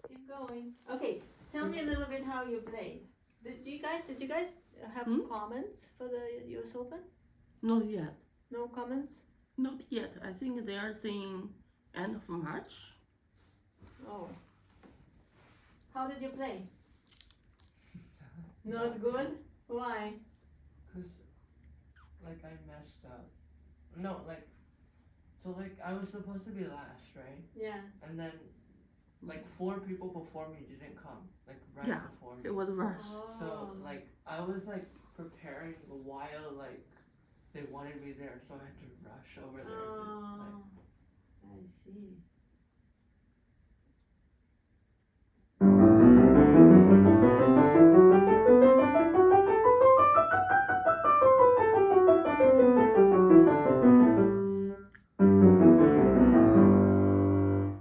Keep going. Okay, tell me a little bit how you played. Did you guys have comments for the US Open? Not yet. No comments? Not yet. I think they are saying end of March. Oh. How did you play? Not good? Why? Cause like I messed up. No, like so like I was supposed to be last, right? Yeah. And then like 4 people before me didn't come. Like right Yeah. before me. It was rush. So like I was like preparing while like they wanted me there, so I had to rush over there. Oh, I see.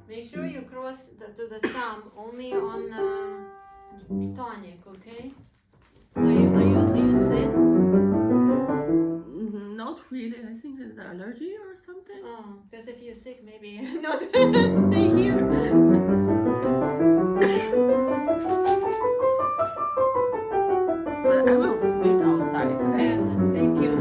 Make sure you cross to the thumb only on tonic, okay? Are you sick? Not really. I think it's allergy or something. Oh, because if you're sick, maybe not stay here. But I will wait outside today. Yeah, thank you.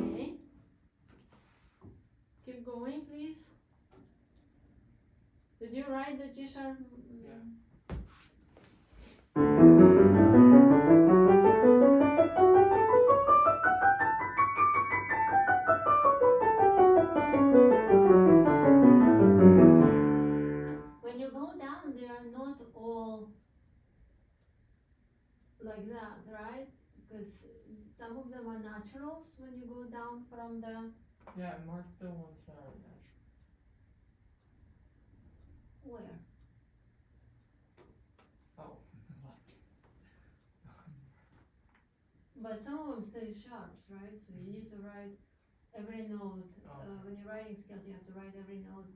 Okay. Keep going, please. Did you write the G sharp? Yeah. When you go down, they are not all like that, right? Because some of them are naturals when you go down from the. Yeah, mark the ones that are natural. Where? Oh, But some of them stay sharps, right? So you need to write every note. When you're writing scales, you have to write every note.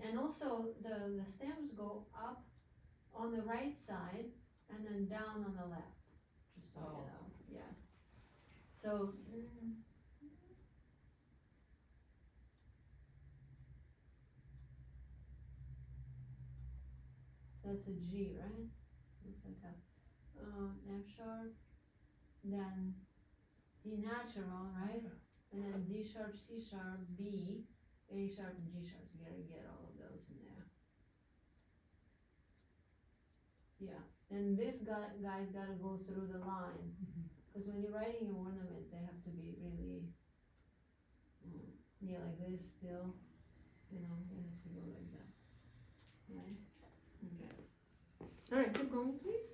And also, the stems go up on the right side and then down on the left. Just so you know. Yeah. So. That's a G, right? Looks like a F sharp, then E natural, right? And then D sharp, C sharp, B, A sharp, and G sharp. So you gotta get all of those in there. Yeah, and this guy's gotta go through the line. Because when you're writing your ornaments, they have to be really, yeah, like this still. You know, it has to go like that. Right? Okay. All right, keep going, please.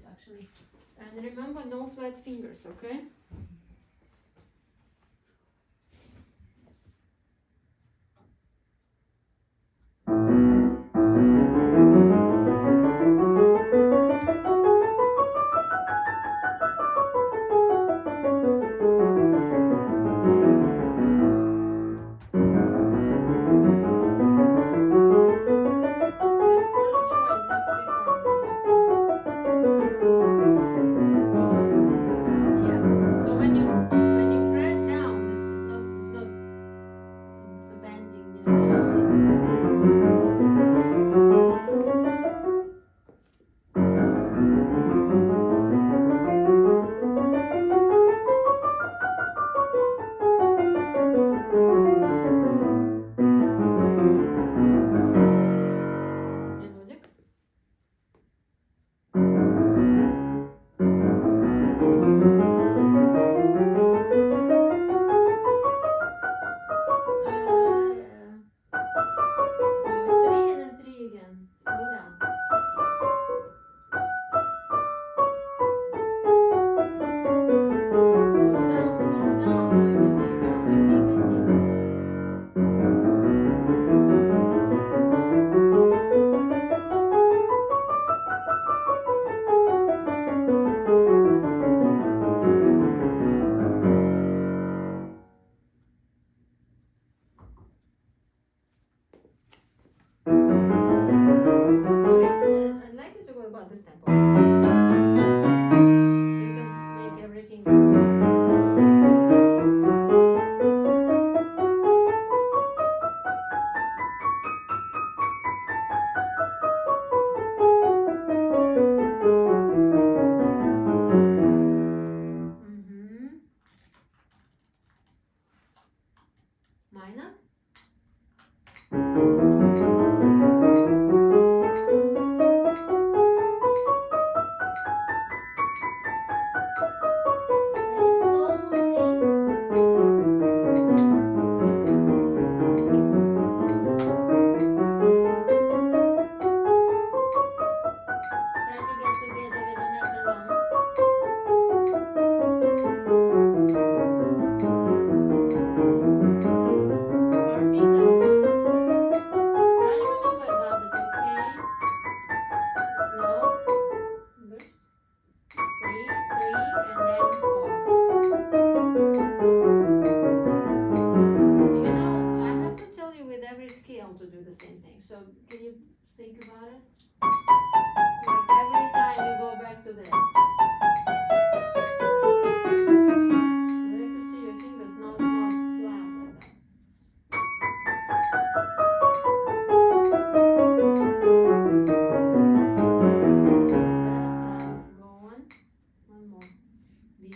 Actually, and remember no flat fingers, okay? So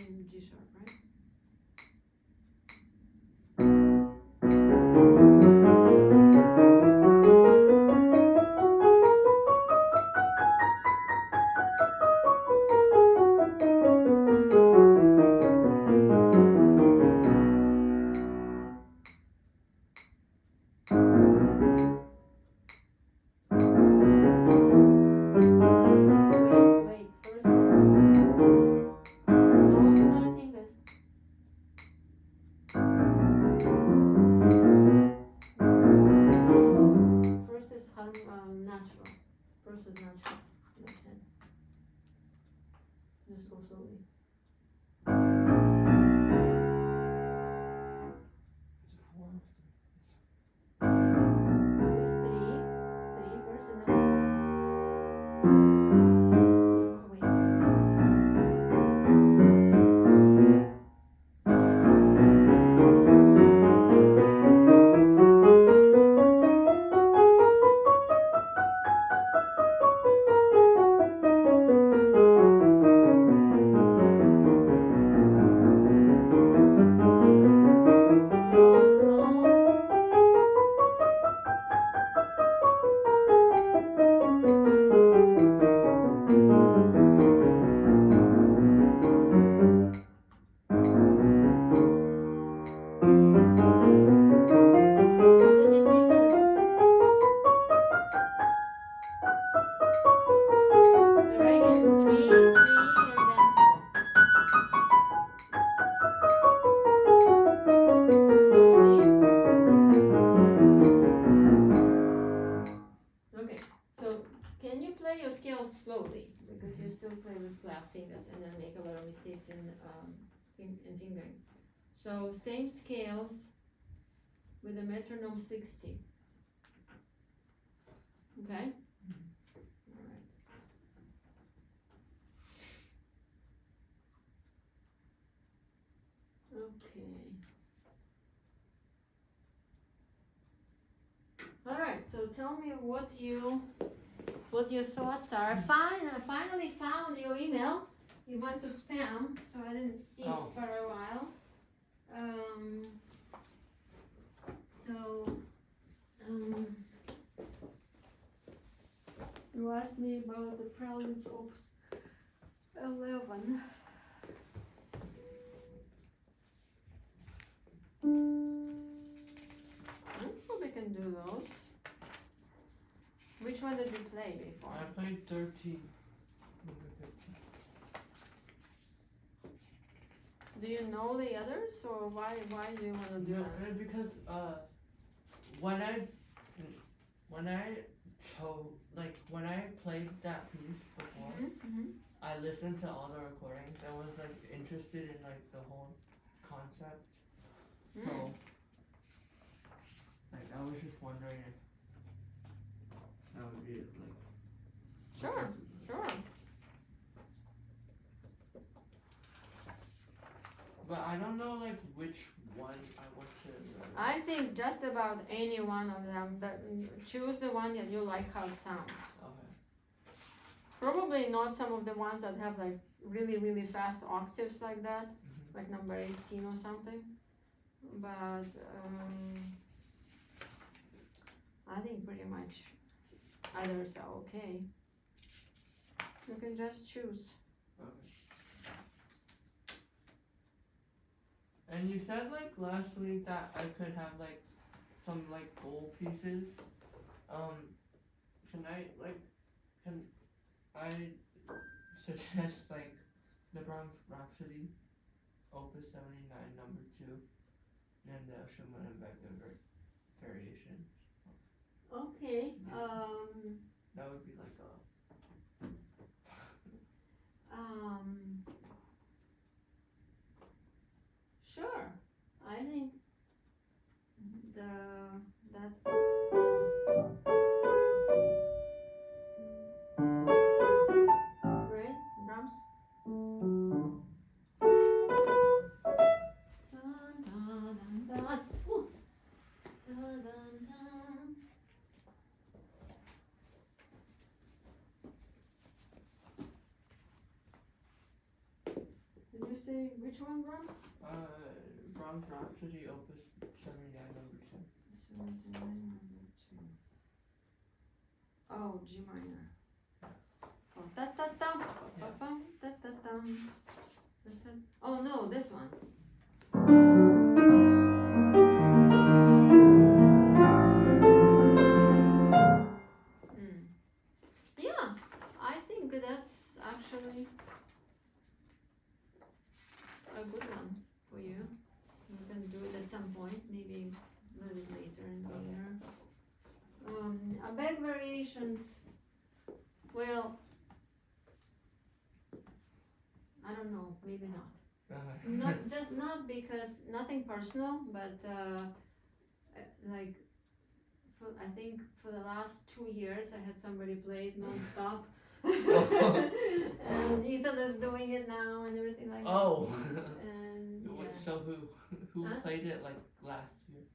and G sharp, right? Wait, first no flat fingers. First is natural. First is natural. Left hand. Just go slowly. Is it 4 or 3? It's three first and then four. Wait. Slow. Look at your fingers. Right hand, three, and then four. Slowly. Okay, so can you play your scales slowly? Because you still play with flat fingers and then make a lot of mistakes in fingering. So same scales with a metronome 60. Okay? Alright. Okay. Alright, so tell me what your thoughts are. I finally found your email. You went to spam, so I didn't see it for a while. You asked me about the Preludes Opus 11. I probably can do those. Which one did you play before? I played 13. Number 13. Do you know the others, or why do you want to do No, that? because when I played that piece before, I listened to all the recordings and was like interested in like the whole concept. So like I was just wondering if that would be like Sure. But I don't know like which one I want to learn. I think just about any one of them. Choose the one that you like how it sounds. Okay. Probably not some of the ones that have like really, really fast octaves like that, like number 18 or something. But I think pretty much others are okay. You can just choose. Okay. And you said like last week that I could have like some like gold pieces. Can I suggest like the Brahms Rhapsody, Opus 79, number 2, and the Schumann and Wagner variation. Okay. That would be like a. Sure. I think right, drums. Dun, dun, dun, dun. Ooh. Dun, dun, dun. Which one, Brahms? Brahms Rhapsody, Opus 79, number 2. 79, number 2. Oh, G minor. Oh, ta ta ta, pa pa ta ta tam. Oh no, this one. Yeah, I think that's actually a good one for you. You can do it at some point, maybe a little bit later in the year. Bag variations, well, I don't know, maybe not. Not because, nothing personal, but like, I think for the last 2 years I had somebody play it non-stop. And Ethan is doing it now and everything like that. Oh! And yeah. So who Huh? played it like last year?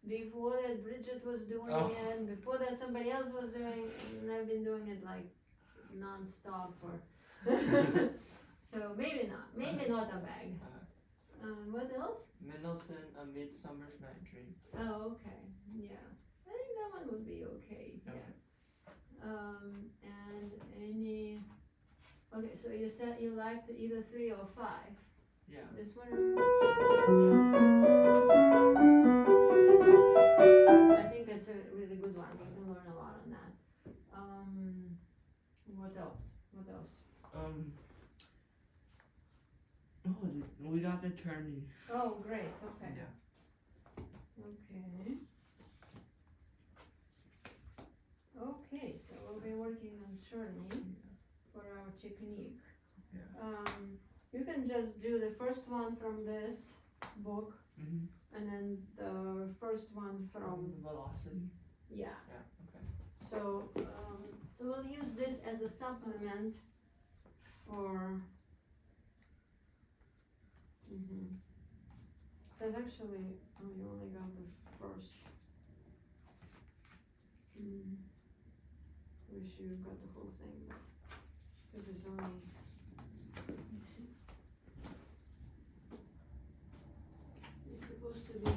Before that Bridget was doing it, before that somebody else was doing it, and I've been doing it like non-stop for so maybe not a bag. What else? Mendelssohn, A Midsummer's Night Dream. Oh, okay, yeah, I think that one would be okay, yeah. And any, okay, so you said you liked either 3 or 5. Yeah. This one? Yeah. I think it's a really good one. You can learn a lot on that. What else? We got the Czerny. Oh, great. Okay. Yeah. Okay. Okay, so we'll be working on Czerny for our technique. Yeah. You can just do the first one from this book, Mm-hmm. and then the first one from Velocity. yeah. Yeah. Okay. So we'll use this as a supplement for. There's actually, you only got the first. Wish you got the whole thing, but because it's only. Let me see. It's supposed to be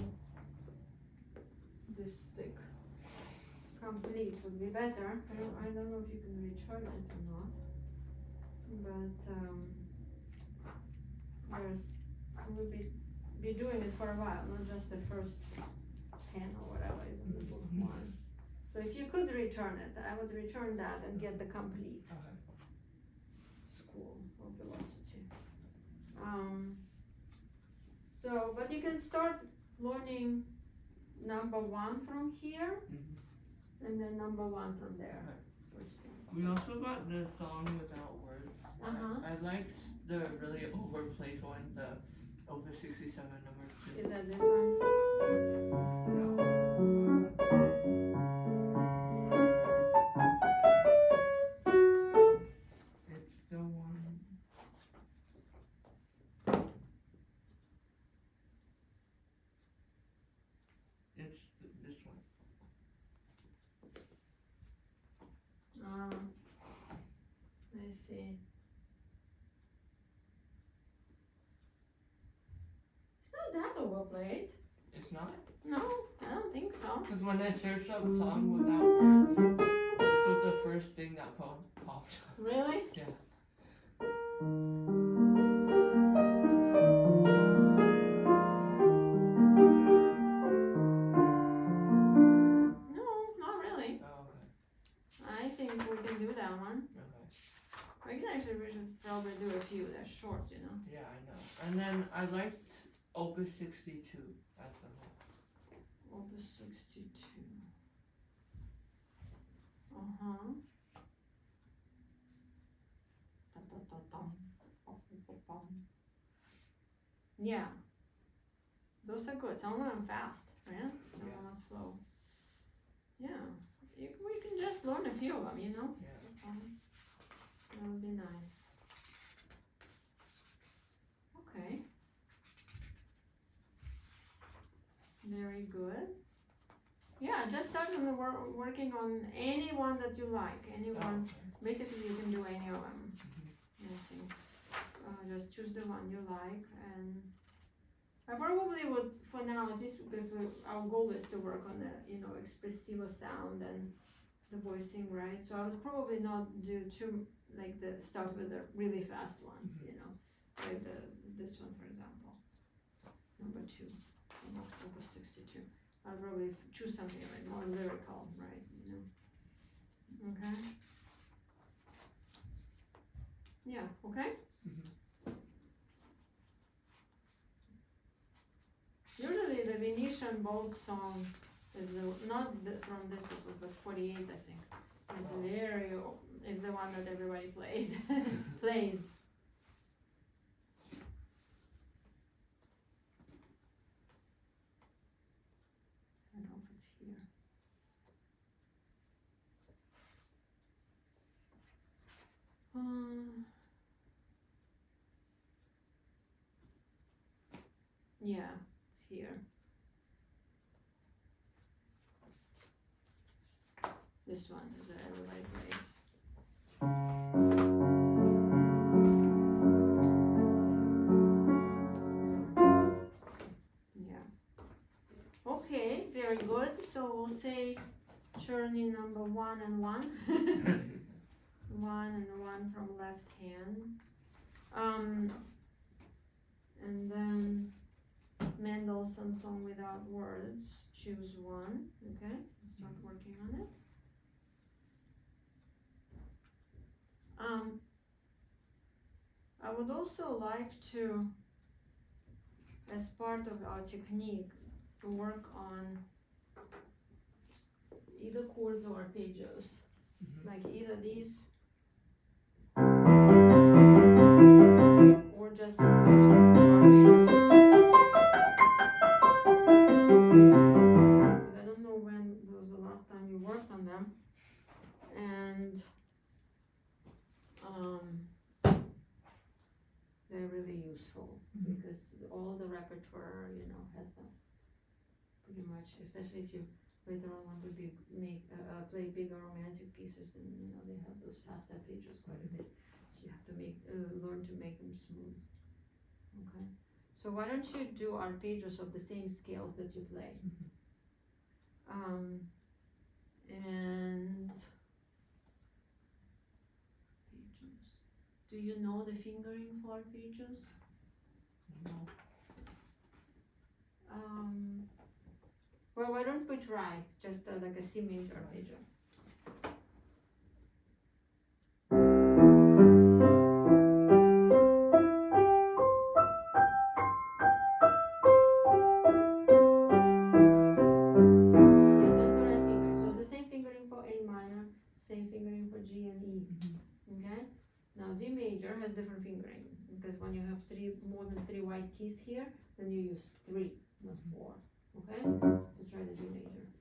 this thick. Complete would be better. I don't know if you can return it or not, but we'll be doing it for a while, not just the first 10 or whatever is in the book one. So if you could return it, I would return that and get the complete School of Velocity. So, but you can start learning number 1 from here, and then number 1 from there. We also got the song without words. I liked the really overplayed one, the Opus 67 number 2. Is that this one? No. It's the one. It's this one. I see. It's not that overplayed. It's not? No, I don't think so. Because when I searched up song without words, this was the first thing that popped up. Really? Yeah. No, not really. Oh, okay. I think we can do that one. Okay. We should probably do a few that's short, you know. Yeah, I know. And then I liked Opus 62 as the whole. Opus 62. Yeah. Those are good. Some of them fast, right? Some of them slow. Yeah. We can just learn a few of them, you know? Yeah. That would be nice. Okay. Very good. Yeah, just start working on any one that you like. Any one. Okay. Basically, you can do any of them. Mhm. I think. just choose the one you like, and I probably would, for now, at least because our goal is to work on the, expressive sound and the voicing, right? So I would probably not do too, like start with the really fast ones, like this one, for example, number 2 from October 62. I'll probably choose something like more lyrical, right? Okay. Yeah. Okay. Usually the Venetian Bold song is from this book, but 48, I think, is the one that everybody plays. I don't know if it's here. Yeah, it's here. This one is that everybody plays. Yeah. Okay, very good. So we'll say journey number 1 and 1. 1 and 1 from left hand. And then Mendelssohn Song Without Words. Choose one. Okay, start working on it. I would also like to, as part of our technique, to work on either chords or arpeggios, like either these or just arpeggios. Because I don't know when was the last time you worked on them, and they're really useful because all the repertoire, has them pretty much. Especially if you later on want to play bigger romantic pieces, and they have those fast arpeggios quite a bit. So you have to learn to make them smooth. Okay. So why don't you do arpeggios of the same scales that you play? And do you know the fingering for arpeggios? No. Well, why don't we try just like a C major arpeggio? Different fingering, because when you have more than 3 white keys here, then you use 3, not 4. Okay? Let's try the D major.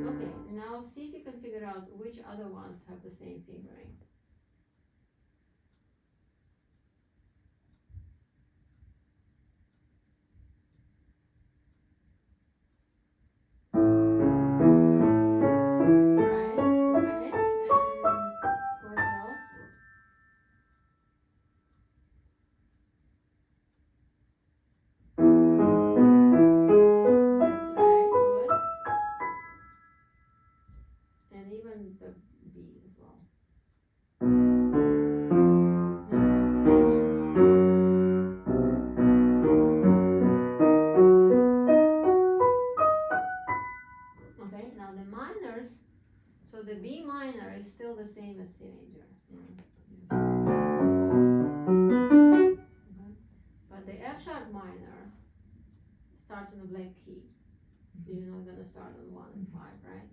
Okay, now see if you can figure out which other ones have the same fingering. So the B minor is still the same as C major. Okay. But the F sharp minor starts in a black key. So you're not gonna start on 1 and 5, right?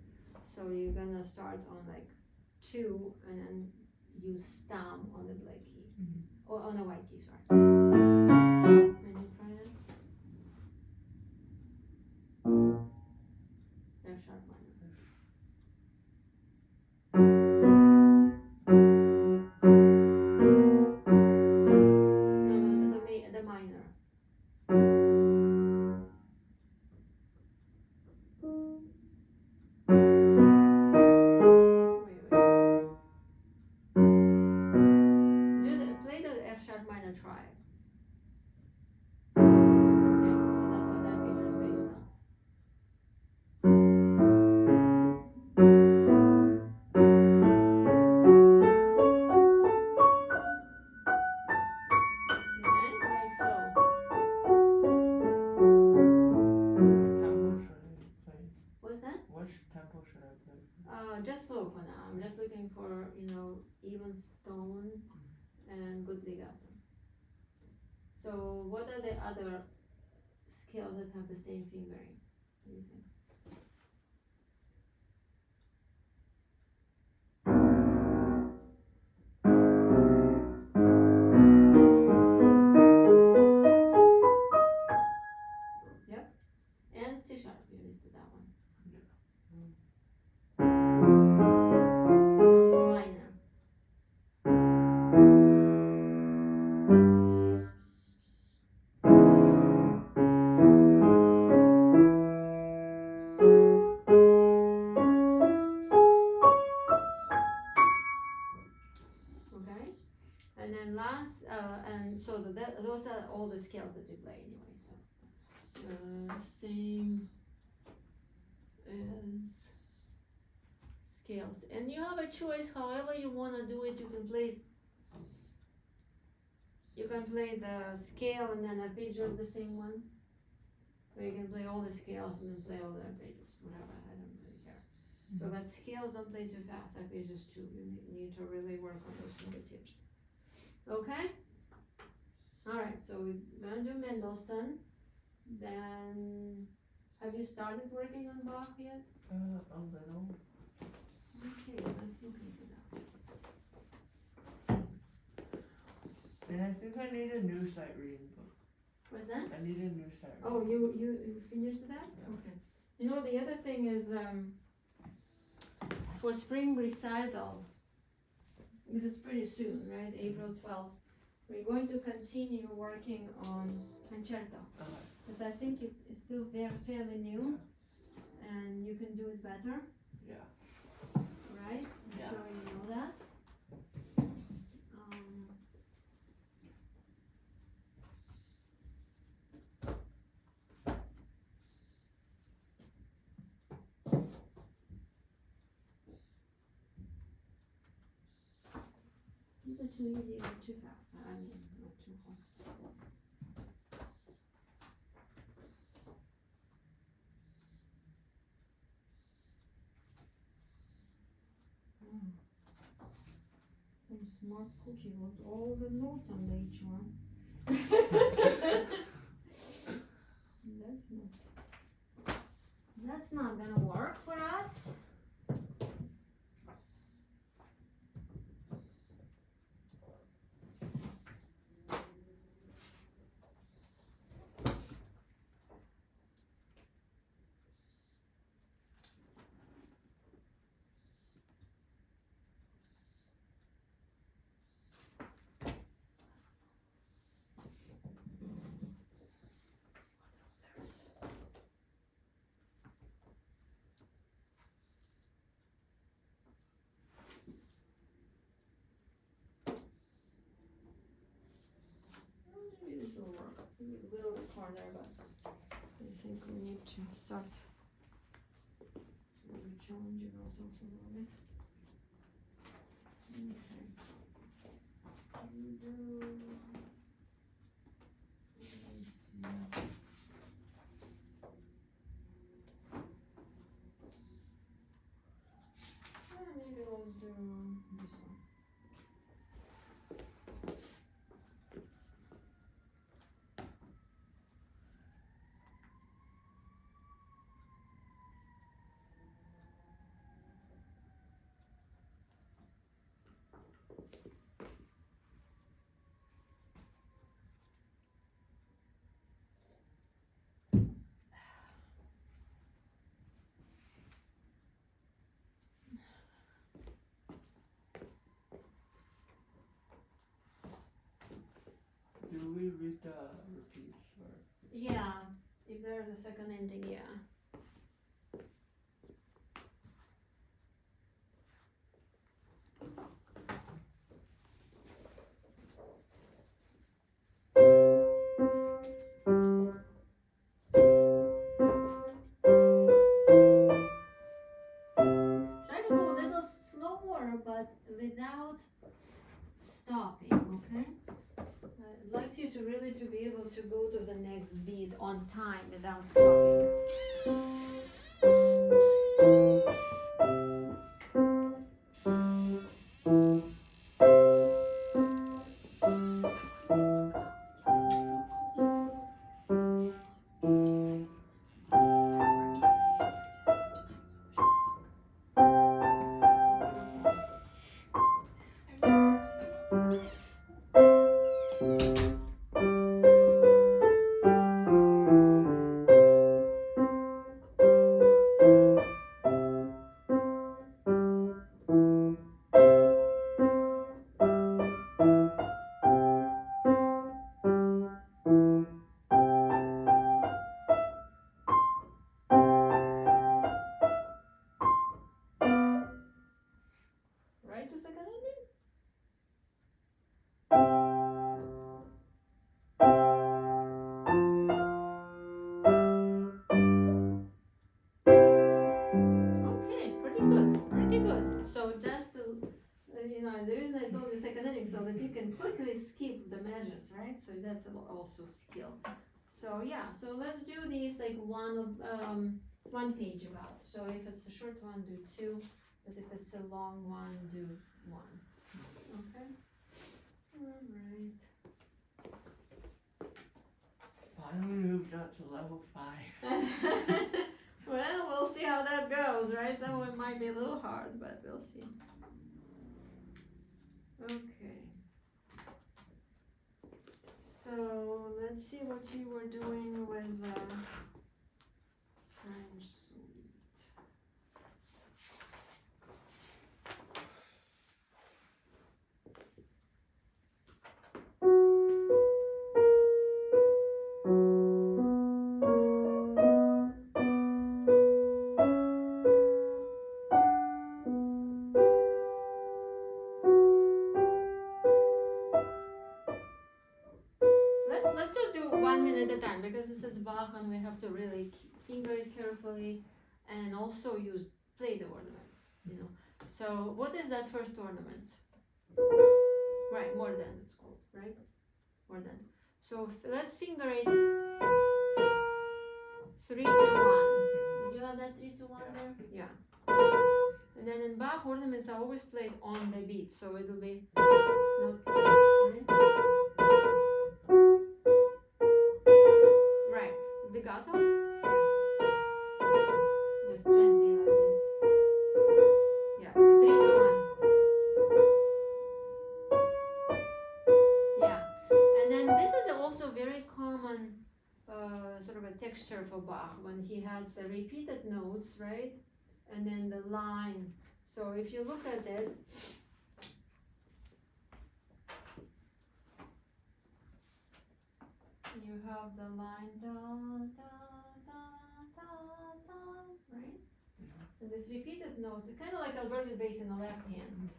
So you're gonna start on like 2 and then you stam on the black key. Or on a white key, sorry. Can you try that? F sharp minor. scales that have the same fingering. What do you think? Yep. And C sharp, you listed that one. Minor. Okay, and then last, and so those are all the scales that you play anyway. So same as scales, and you have a choice. However you want to do it, you can play. You can play the scale and then arpeggio the same one, or you can play all the scales and then play all the arpeggios. Whatever, I don't really care. So, but scales don't play too fast. Arpeggios too. You need to really work on those fingertips. Okay? Alright, so we're gonna do Mendelssohn. Then, have you started working on Bach yet? A little. Okay, let's look into that. And I think I need a new sight reading book. What's that? I need a new sight reading. Oh, you finished that? Yeah. Okay. You know, the other thing is, for spring recital, this is pretty soon, right? April 12th. We're going to continue working on concerto. Because I think it's still fairly new, and you can do it better. Yeah. Right? I'm Yeah. sure you know that. Either too easy or too fast. I mean, not too hard. Some smart cookie wrote all the notes on the each one. That's not gonna work for us. Maybe this will work. Maybe a little bit harder, but I think we need to start maybe challenging ourselves a little bit. Okay. Can we do? Let me see. Maybe let's do this one. Do we read the repeats or? Yeah, if there's a second ending, yeah. Try to go a little slower, but without stopping, okay? I'd like you to really to be able to go to the next beat on time without stopping. that's also skill. So yeah, so let's do these like one page about. So if it's a short one, do two, but if it's a long one, do one. Okay. All right. Finally moved up to level 5. Well, we'll see how that goes, right? Some of it might be a little hard, but we'll see. Okay. So let's see what you were doing with French Suite. Let's just do one hymn at a time because this is Bach and we have to really finger it carefully and also play the ornaments, you know. So what is that first ornament? Right, more than it's called, right? More than. So let's finger it 3, 2, 1. Did you have that 3, 2, 1 there? Yeah. And then in Bach ornaments are always played on the beat, so it'll be not right? Right. Legato. Just gently like this. Yeah. 3, 2, 1. Yeah. And then this is also very common sort of a texture for Bach when he has the repeated notes, right? And then the line. So if you look at it, you have the line da da da da da, right? And this repeated notes, it's kind of like Alberto bass in the left hand.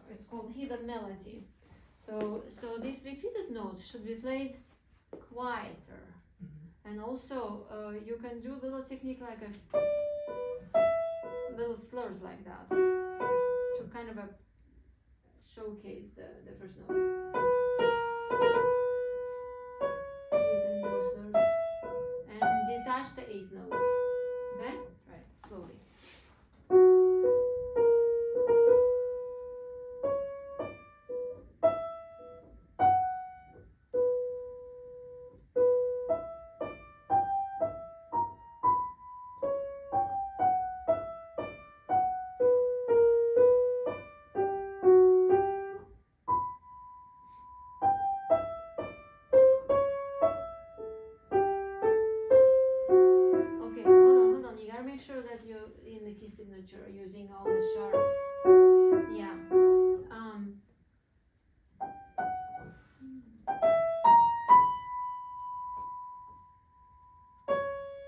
It's called hidden melody. So these repeated notes should be played quieter. And also, you can do a little technique like little slurs like that to kind of showcase the first note. You can do slurs and detach the eighth notes. Okay? Right, slowly. Make sure that you in the key signature using all the sharps. Yeah.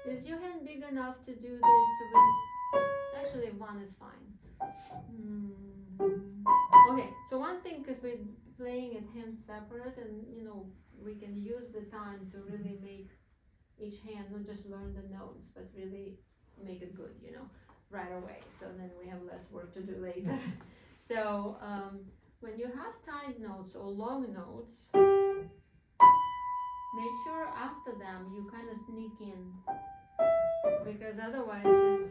Is your hand big enough to do this with? Actually, one is fine. Okay. So one thing, because we're playing it hand separate, and you know we can use the time to really make each hand not just learn the notes, but really make it good, you know, right away. So then we have less work to do later. So when you have tight notes or long notes, make sure after them you kind of sneak in, because otherwise the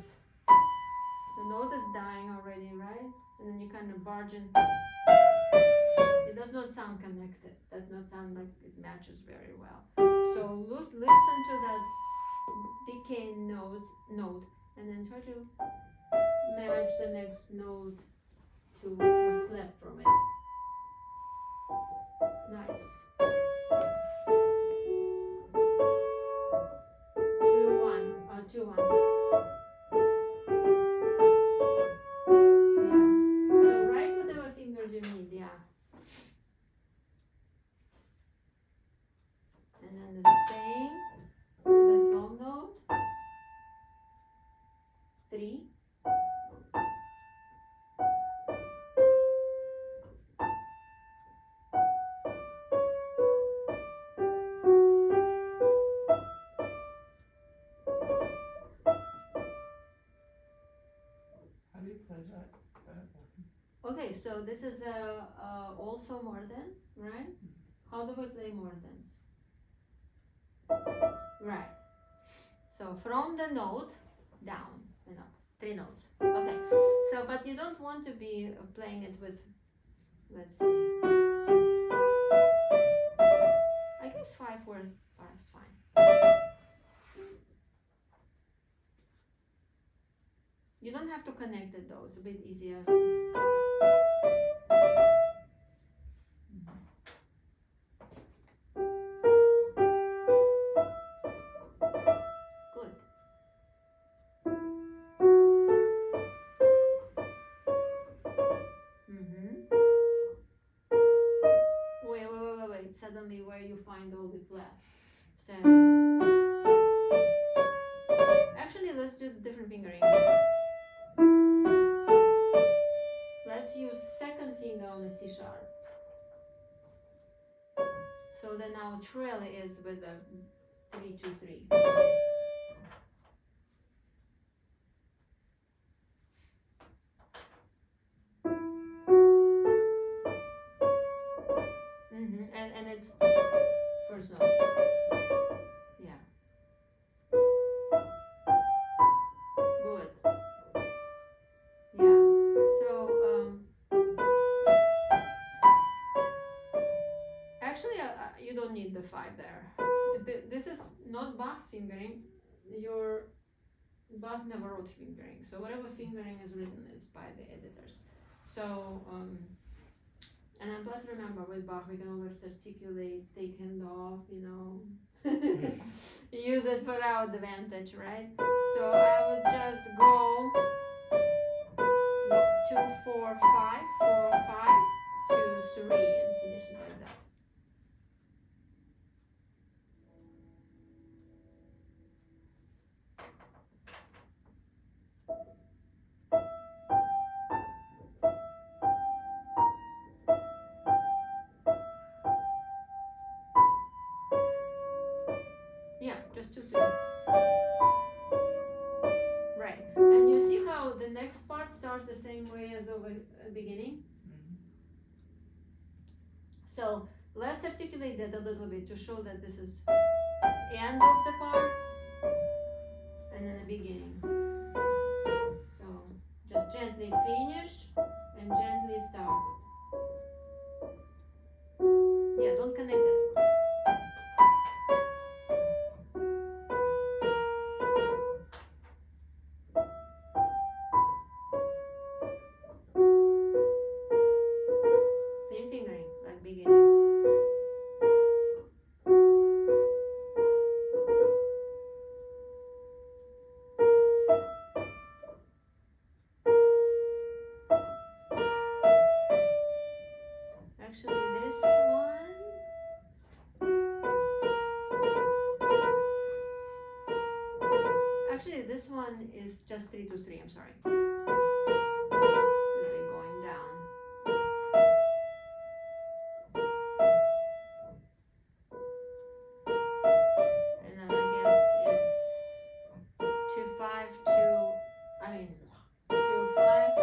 note is dying already, right? And then you kind of barge in. It does not sound connected. Does not sound like it matches very well. So listen to that decaying note, and then try to match the next note to what's left from it. Nice. 2, 1, 2, 1. Yeah. So write whatever fingers you need. Yeah. And then the same with this long note. 3. How do you play that? Okay, so this is also Morden, right? How do we play Mortens? Right. So from the note down and up, 3 notes. Okay. So, but you don't want to be playing it with, let's see. I guess 5 is fine. You don't have to connect it though, it's a bit easier. Good. Wait. Suddenly where you find all the flats. So actually let's do the different fingering. Let's use second finger on the C sharp. So then our trill is with a 3 2 3. And it's first note. Yeah. Good. Yeah. So actually you don't need the 5 there. This is not Bach's fingering. Your Bach never wrote fingering. So whatever fingering is written is by the editors. So and then plus remember with Bach we can always articulate, take hand off, use it for our advantage, right? So I would just go 2 4 5 4 5 2 3 and finish it like that. Yeah, just 2 3. Right, and you see how the next part starts the same way as over beginning. So let's articulate that a little bit to show that this is end of the part and then the beginning. So just gently finish and gently start. Yeah, don't connect it. Same fingering, like beginning. Actually, this one. Actually, this one is just 3 2 3. I'm sorry. Really going down. And then I guess it's 2 5 2. I mean 2 5 2.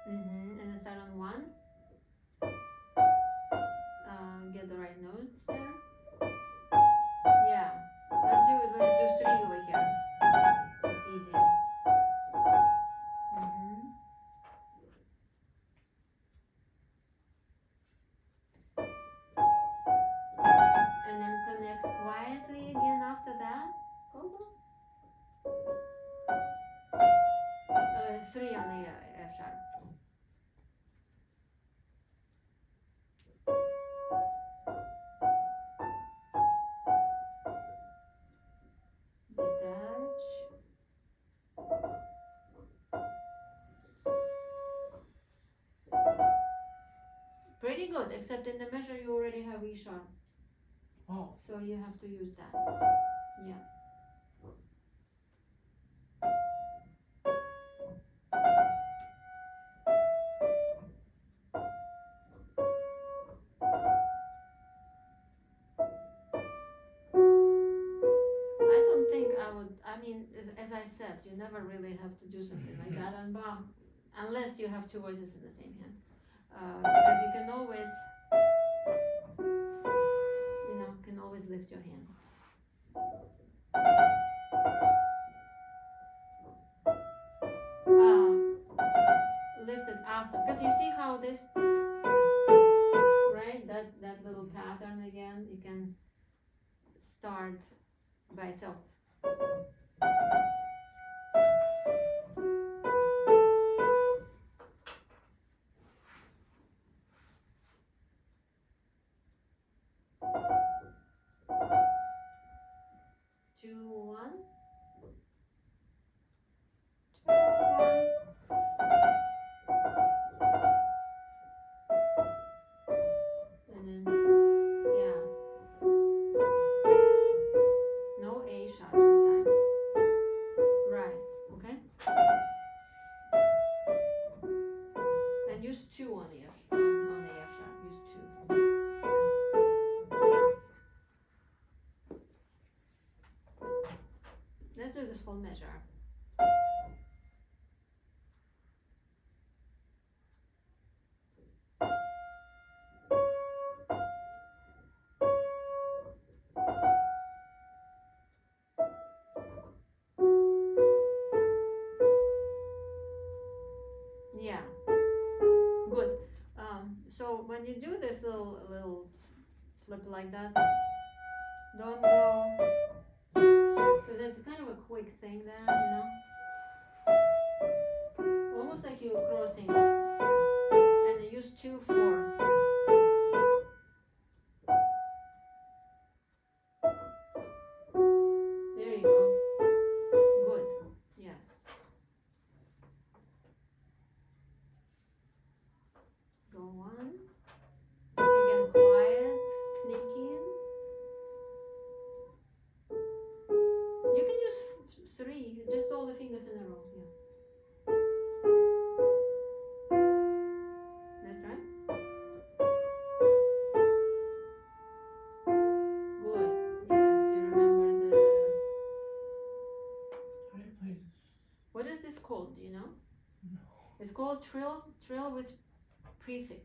And then start on 1. Get the right notes there. Yeah. Let's do 3 over here. So it's easier. And then connect quietly again after that. Go. 3 on the F sharp. Detach. Pretty good, except in the measure you already have E sharp. Oh. So you have to use that. Yeah. I don't set. You never really have to do something like that on bar, unless you have two voices in the same hand. Because you can always, can always lift your hand. Lift it after, because you see how this, right? That little pattern again, you can start by itself. Two, one. And then, yeah. No A sharp this time. Right, okay? And use two on the F sharp. Use two. Let's do this whole measure. Yeah, good. So when you do this little flip like that, don't go, because it's kind of a quick thing there, almost like you're crossing, and then use 2-4. There you go. Good. Yes. Go on. Again, quiet, sneak in. You can use 3, just all the fingers in a row. Yeah. That's right. Good. Yes, you remember the. How do you play this? What is this called? Do you know? No. It's called trill with prefix.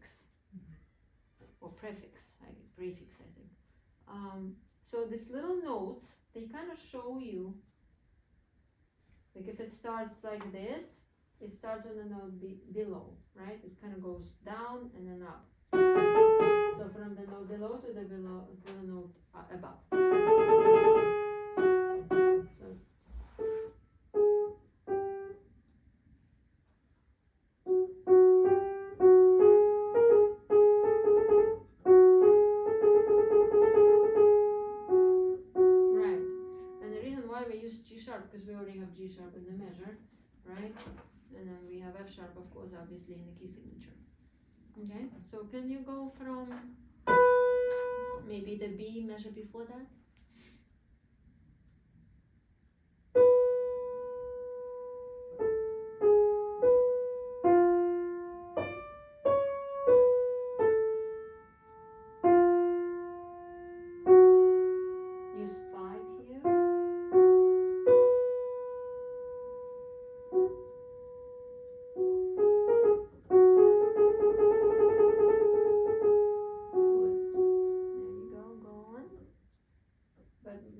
Or prefix, prefix, I think. So these little notes, they kind of show you, like if it starts like this, it starts on the note below, right? It kind of goes down and then up. So from the note below to the note above. So. Because we already have G sharp in the measure, right? And then we have F sharp, of course, obviously in the key signature. Okay, so can you go from maybe the B measure before that? Use 5 here.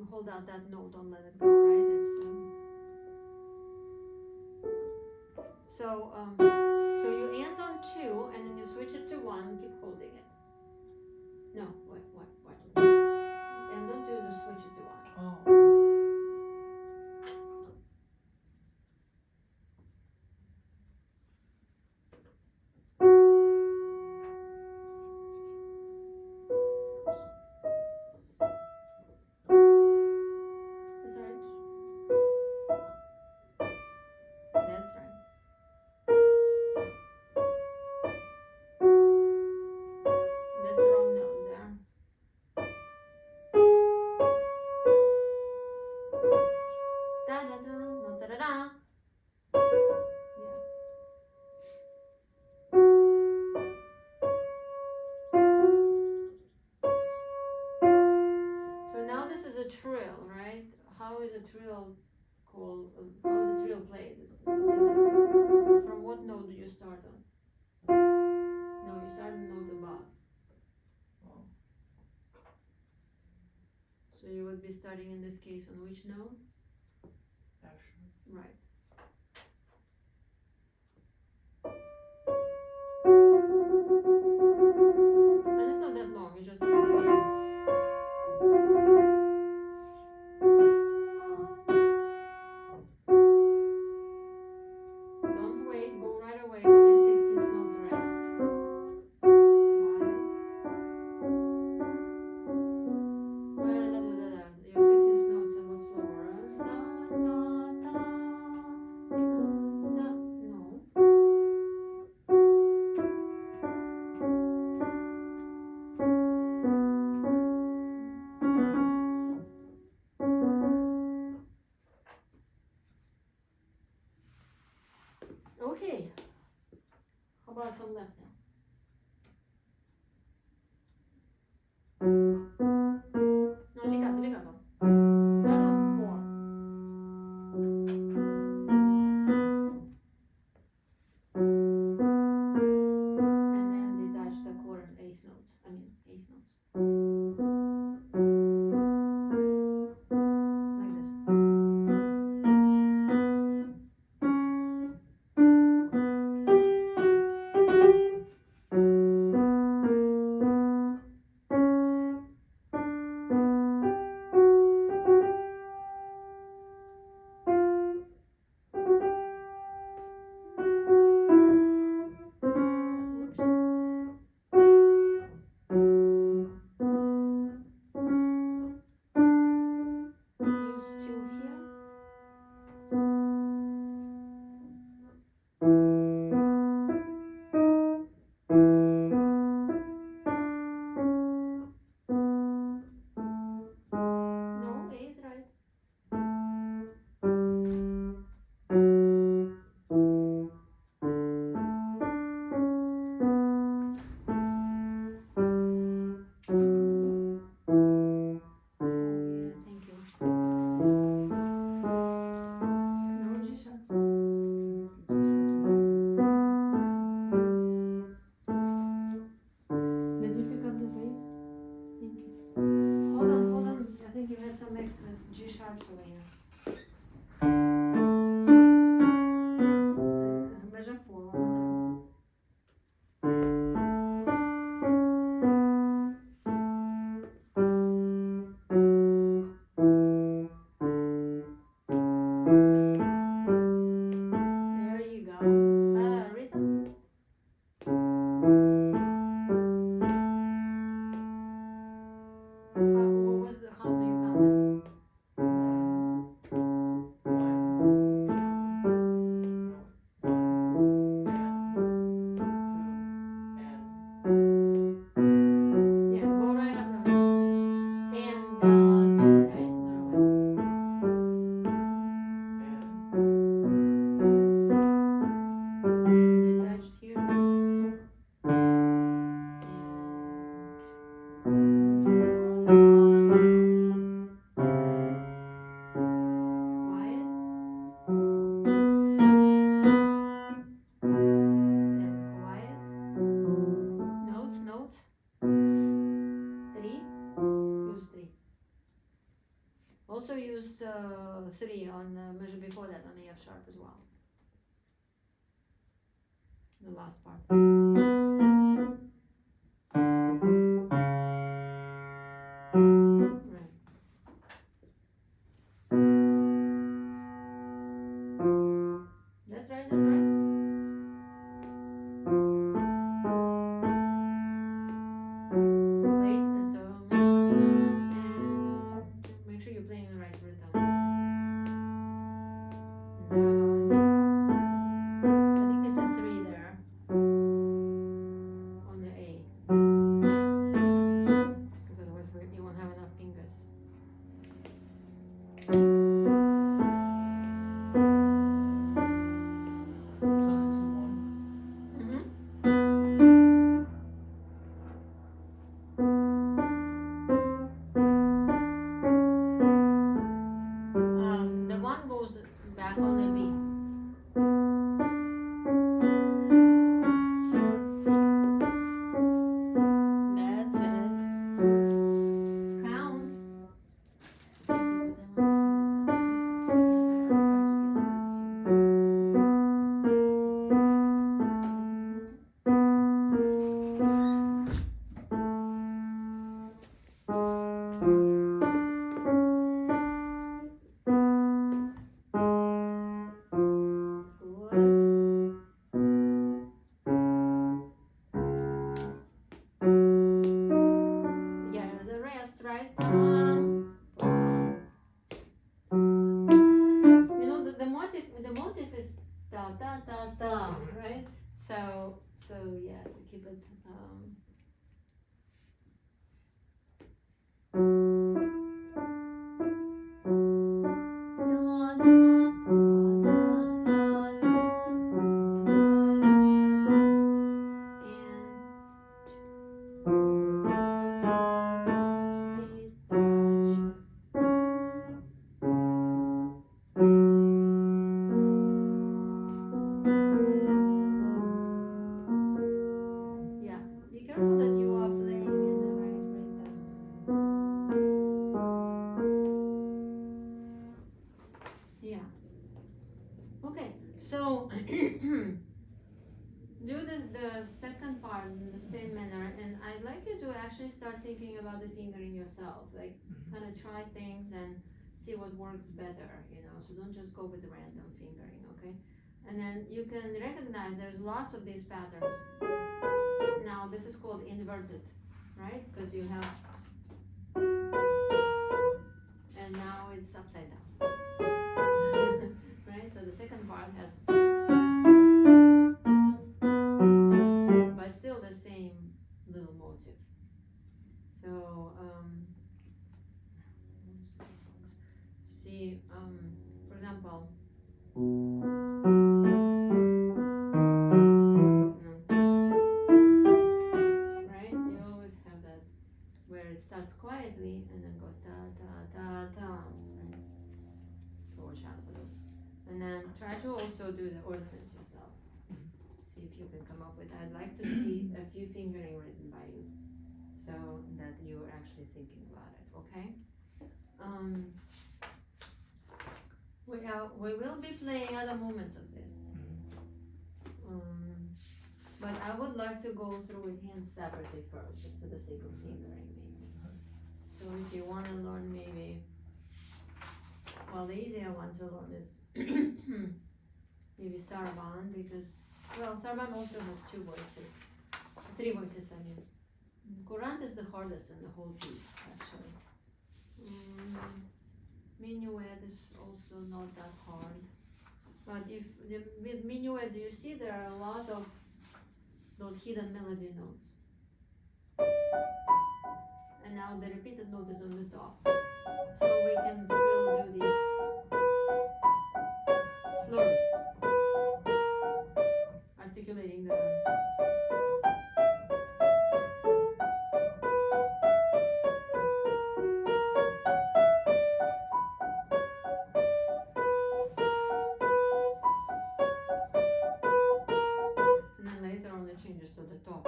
Hold out that note, don't let it go, right? So you end on 2 and then you switch it to 1, keep holding it. No, wait. And don't do the switch it to 1. Oh. Trill, right? How is a trill called? How is start on. No, you start on the note above. Oh. So you would be starting in this case on which note? Actually. Right. And it's not that long, you just don't wait, go right away, it's only 16th note rest. Quiet. Your 16th notes are much slower. Da, da, da, no. Okay. How about some left now? No, legato, legato. Start on 4. And then detach the quarter and eighth notes. Eighth notes. Like this. Use 2 here. No, A is right. Oh yeah, thank you. No G sharp. Did you pick up the phrase? Thank you. Hold on. I think you had some extra G sharps over here. Measure 4, one more time. There you go. Rhythm. How do you count that? 1, 2, and 2, and Yeah, go right after. And 2, right? No, detached here. Quiet. And quiet. Notes. 3. Use 3. Also use 3 on the measure before that on the F sharp as well. The last part. Right. That's right. Wait, so and make sure you're playing the right rhythm. I think it's a 3 there. ta ta, right? So yeah, so keep it. Yeah, be careful that you are playing in the right rhythm. Yeah. Okay, so do the second part in the same manner, and I'd like you to actually start thinking about the fingering yourself, like kind of try things and see what works better, you know, so don't just go with the random fingering, okay? And then you can recognize there's lots of these patterns. Now this is called inverted, right? Because you have, and now it's upside down. Right? So the second part has, but still the same little motive. So, see, for example, right? You always have that where it starts quietly and then goes ta ta ta ta, right? So watch out for those. And then try to also do the ornaments yourself. See if you can come up with. I'd like to see a few fingering written by you, so that you're actually thinking about it. Okay. We will be playing other movements of this. But I would like to go through with hands separately first, just for the sake of fingering, maybe. So if you want to learn, maybe, well, the easier one to learn is maybe Saraband, because, well, Saraband also has three voices, I mean. Courant is the hardest in the whole piece, actually. Minuet is also not that hard. But with minuet, you see there are a lot of those hidden melody notes. And now the repeated note is on the top. So we can still do these slurs, articulating the. And then later on it changes to the top.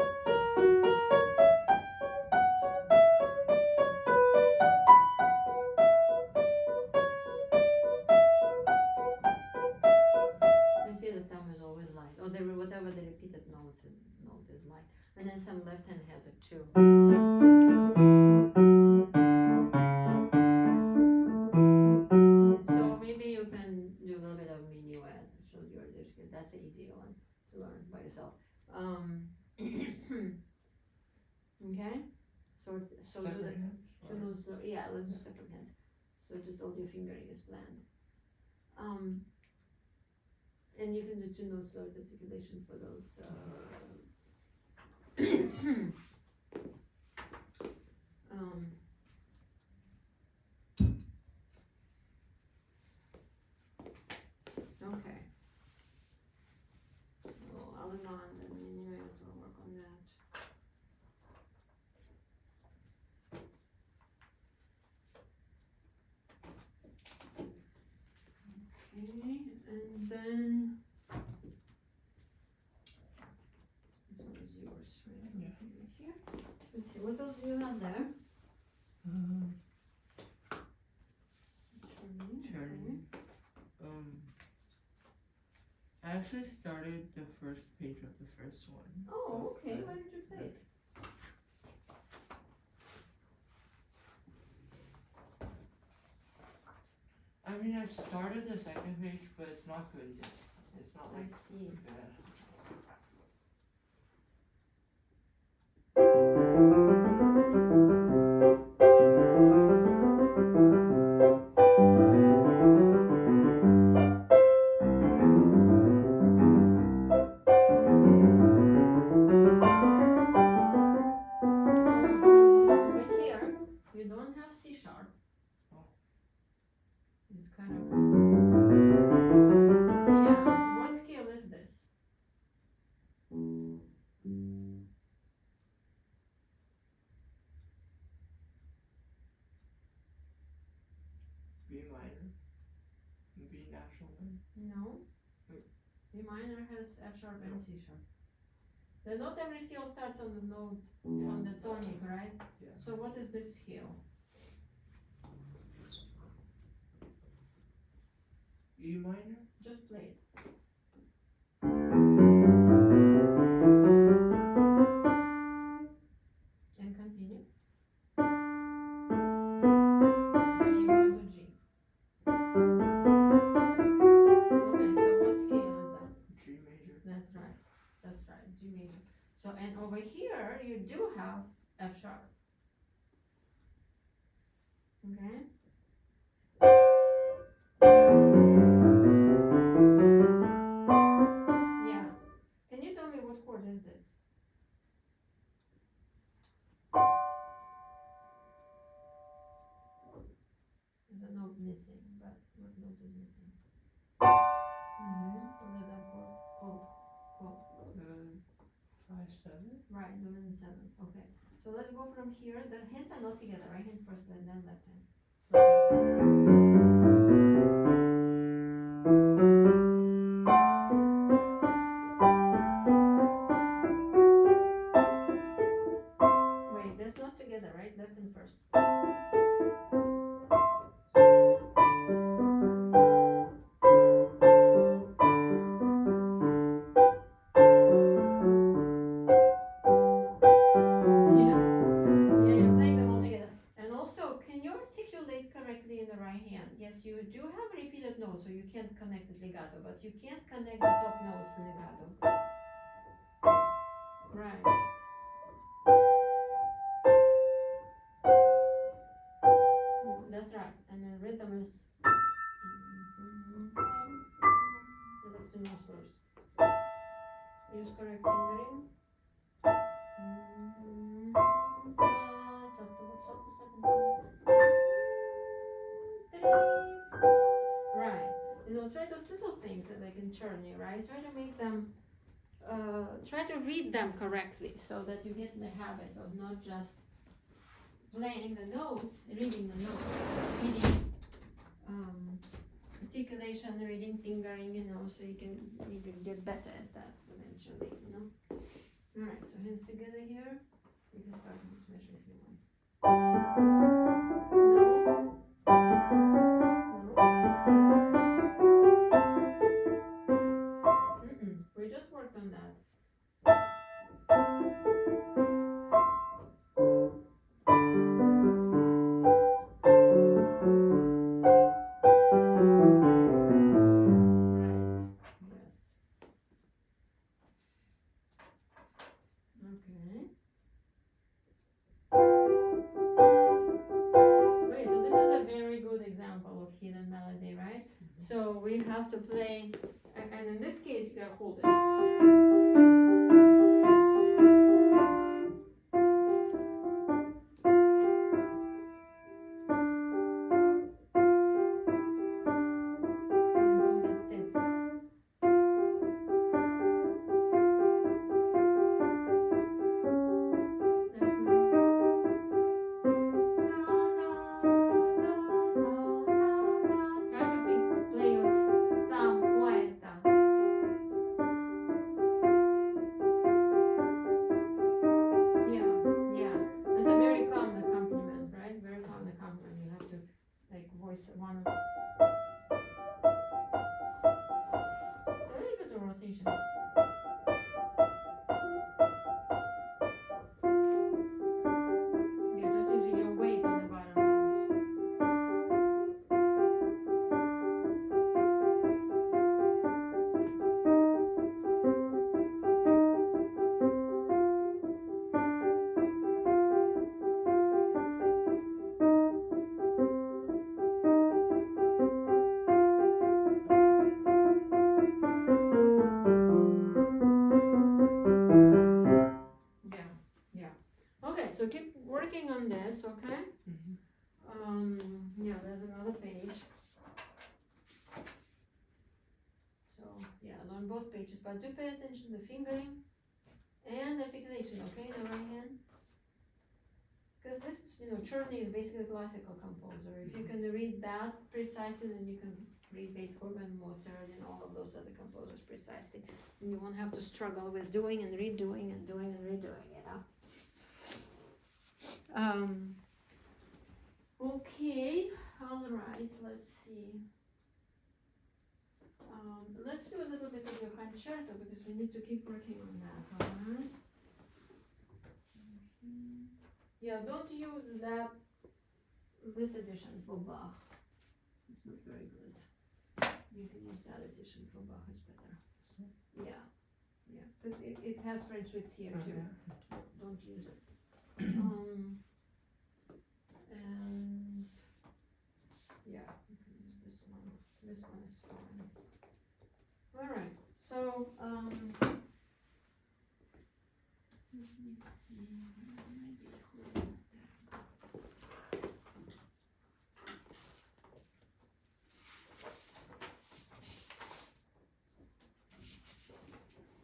You see the thumb is always light, or whatever the repeated note is light. And then some left hand has it too. So maybe you can do a little bit of minuet. That's an easy one to learn by yourself. Okay, so do the two notes. Yeah, let's do second hands. So just all your fingering is planned. And you can do two notes of articulation for those. Okay. So Allemande and minuet, we'll work on that. Okay, and then this one is yours, right? Yeah. Right here. Let's see, what else do you have there? Churning. I actually started the first page of the first one. Oh, okay. Why did you play it? I mean, I started the second page, but it's not good yet. It's not I like see. good. No. B minor has F sharp and C sharp. Then not every scale starts on the note on the tonic, right? Yeah. So what is this scale? E minor? Just play it. And continue. Then you go to G. Okay, so what scale is that? G major. That's right. That's right. G major. So and over here you do have F sharp. Okay. Yeah. Can you tell me what chord is this? There's a note missing, but what note is missing? What is that chord called? 5/7. Right, 11 and 7. Okay. So let's go from here. The hands are not together. Right hand first, and then left hand. Wait, that's not together, right? Left hand first. You're playing them all together. And also, can you articulate correctly in the right hand? Yes, you do have repeated notes, so you can't connect it legato, but you can't connect the top notes legato. Right. That's right. And the rhythm is the left and no slurs. Use correct fingering. Soft second one. 3, 4. Right. Try those little things that they can churn you, right? Try to make them, try to read them correctly so that you get in the habit of not just playing the notes, reading the notes, reading articulation, reading fingering, so you can get better at that eventually, Alright, so hands together here. You can start with this measure if you want. No. We just worked on that. So we have to play, and in this case you gotta hold it. And don't get stiff. That's nice. Try to play with some poeta. Yeah. It's a very common accompaniment, right? Very common accompaniment. You have to voice one. It's a really good rotation. You're just using your weight on the bottom notes. Yeah. Okay, so keep working on this, okay? Yeah, there's another page. So, yeah, on both pages, but do pay attention to fingering and articulation, okay, in the right hand? Because this is, Czerny is basically a classical composer. If you can read that precisely, then you can read Beethoven, Mozart, and all of those other composers precisely. And you won't have to struggle with doing and redoing and doing and redoing, you know. Okay, all right, let's see. Let's do a little bit of your concerto because we need to keep working on that, all right? Yeah, don't use this edition for Bach. It's not very good. You can use that edition for Bach, it's better. Yeah, yeah, but it has French suites here too. Don't use it. And yeah, you can use this one. This one is fine. All right, so let me see. Where's my Beethoven?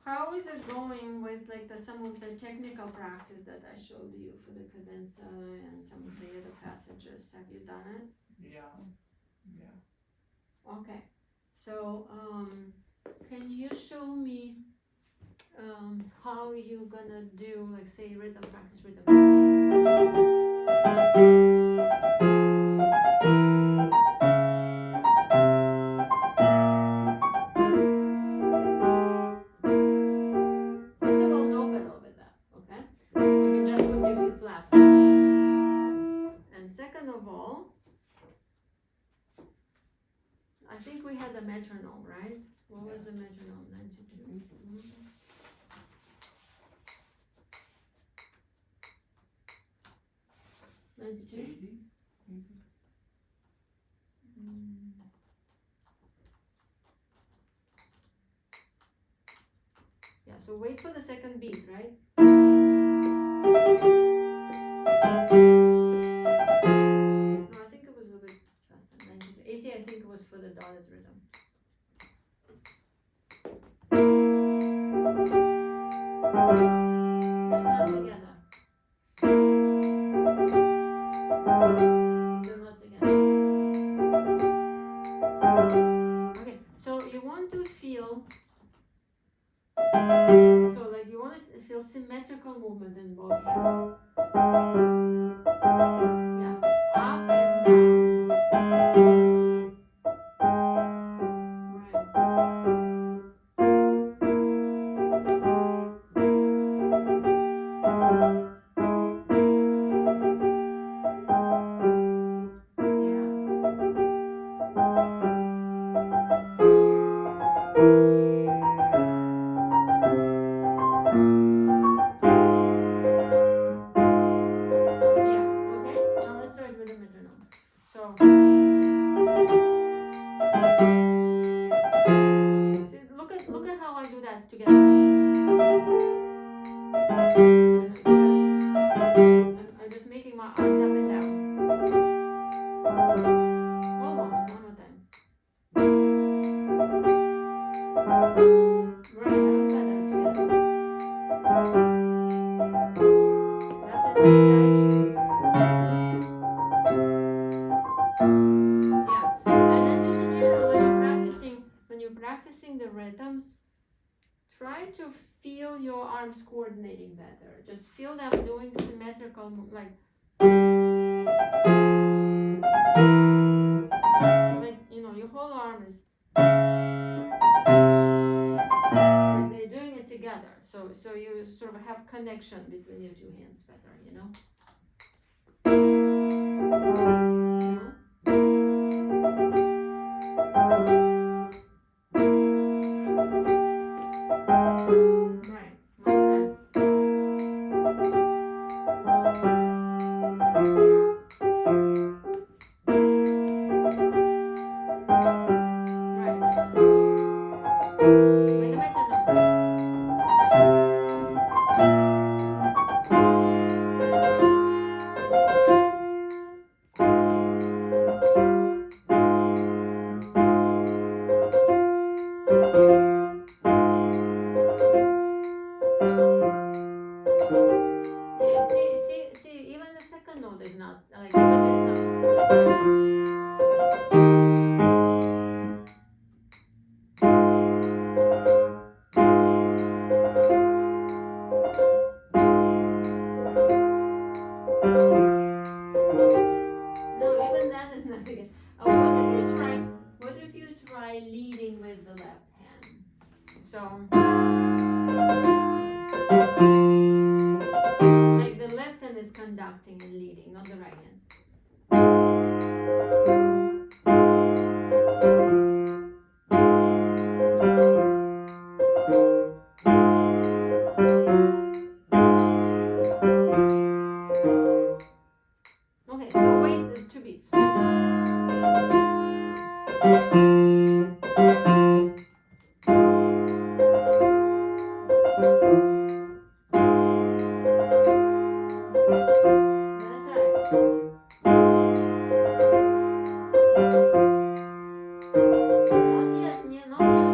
How is it going with like some of the technical practice that I showed you for the cadenza and some of the other passages? Have you done it? Yeah. Okay. So can you show me how you gonna do, like, say, rhythm practice rhythm? First of all, no pedal with that, okay? You can just put your feet flat. And second of all, I think we had a metronome, right? What was the metronome? 92? 92? 80? Yeah, so wait for the second beat, right? No, I think it was a bit faster. 92. 80, I think it was for the dotted rhythm. It's not together. Still not together. Okay, so you want to feel, so like you want to feel symmetrical movement in both hands. Yeah, up and down. Right. Coordinating better. Just feel them doing symmetrical, like you know, your whole arm is like they're doing it together. So you sort of have connection between your two hands better, you know. Like the left hand is conducting and leading, not the right hand. Okay, so wait the 2 beats. That's right. Not yet, yeah, not yet.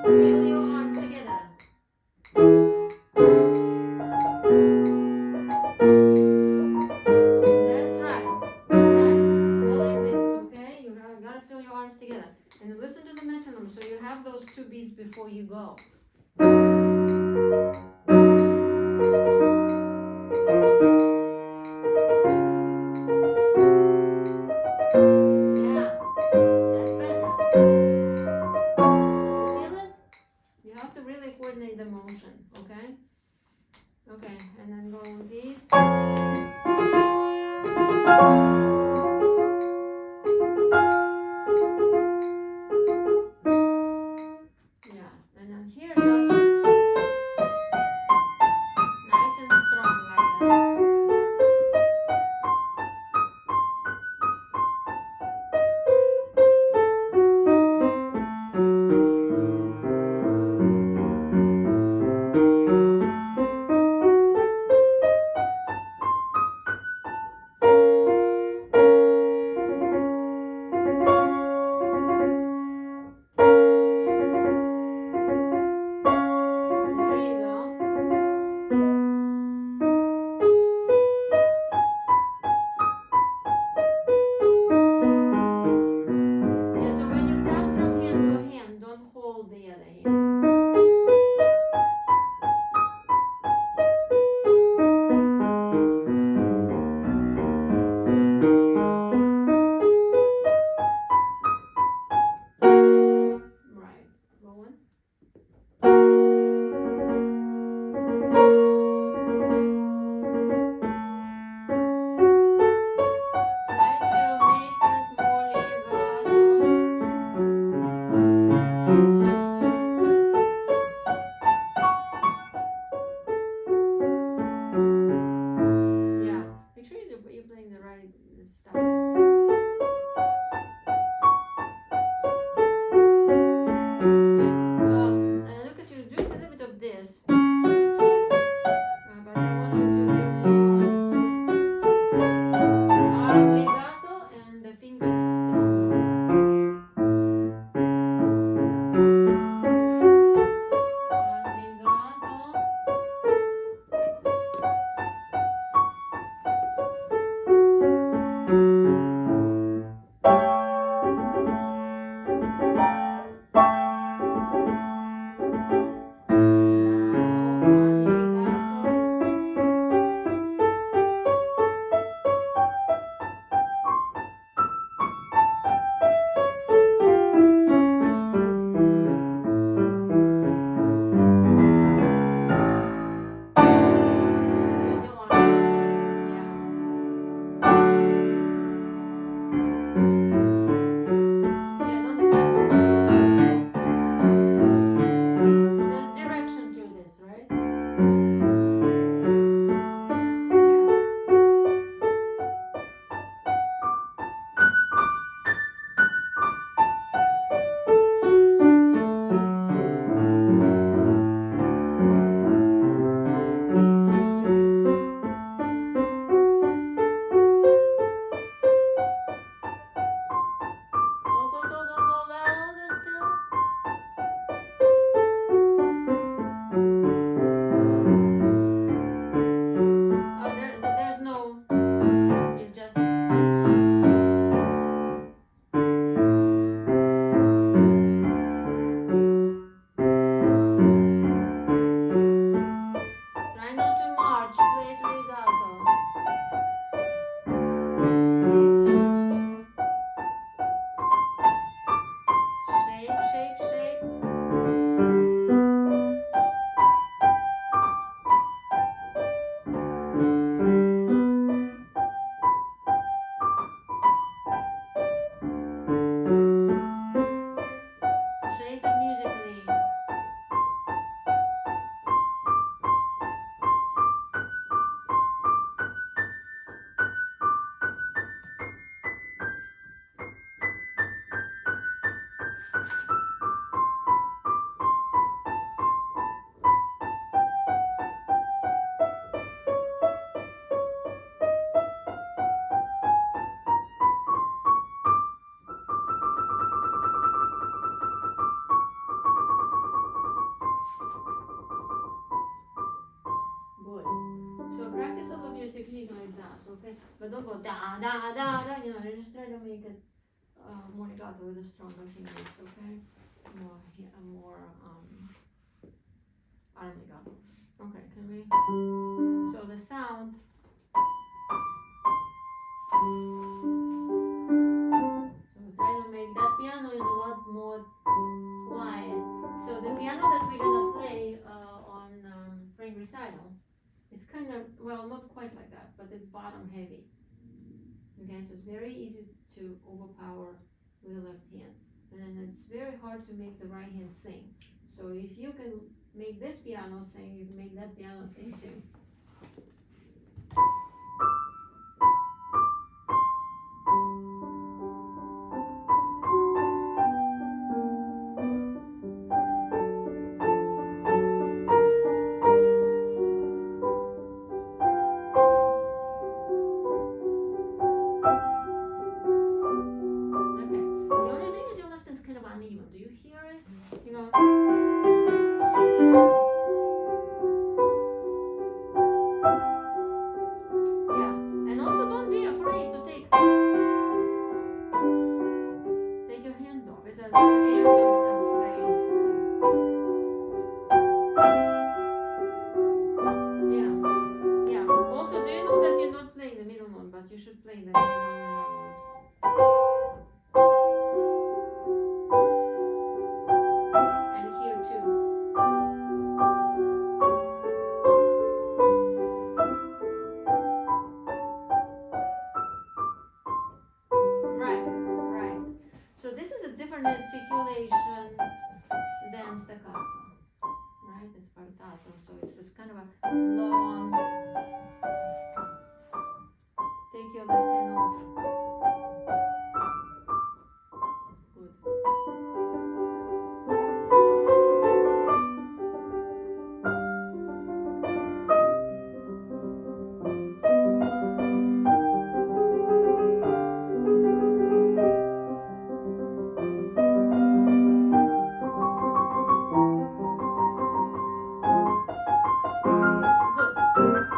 Feel your arms together. That's right. Right. Go like this, okay? You gotta feel your arms together. And listen to the metronome so you have those 2 beats before you go. Yeah, that's better. You feel it? You have to really coordinate the motion, okay? Okay, and then go with these. Yeah, and then here just nice and strong like that. There you go. Yeah, so when you pass from hand to hand, don't hold the other hand. Right. Going. Try to make it more legato. Yeah. Make sure you're playing the right stuff. Lucas, you're doing a little bit of this. But I want you to do more arm legato and the fingers strong. Arm legato. that, okay? But don't go da da da da. You know, just try to make it more legato with the stronger fingers, okay? More legato. Okay, can we? So the sound. So try to make that piano is a lot more quiet. So the piano that we're gonna play on Spring Recital is kind of, well, not quite like that, but it's bottom heavy. Okay, so it's very easy to overpower with the left hand, and it's very hard to make the right hand sing. So if you can make this piano sing, you can make that piano sing too. Okay. The only thing is your left hand's kind of uneven. Do you hear it? You go. Yeah, and also don't be afraid to take your hand off. It's a end of phrase. Yeah, yeah. Also, do you know that you're not playing the middle note, but you should play the middle note. And here too. Right, right. So this is a different articulation than staccato, right? It's spartato, so it's just kind of a long. Take your left hand off. Good. Good.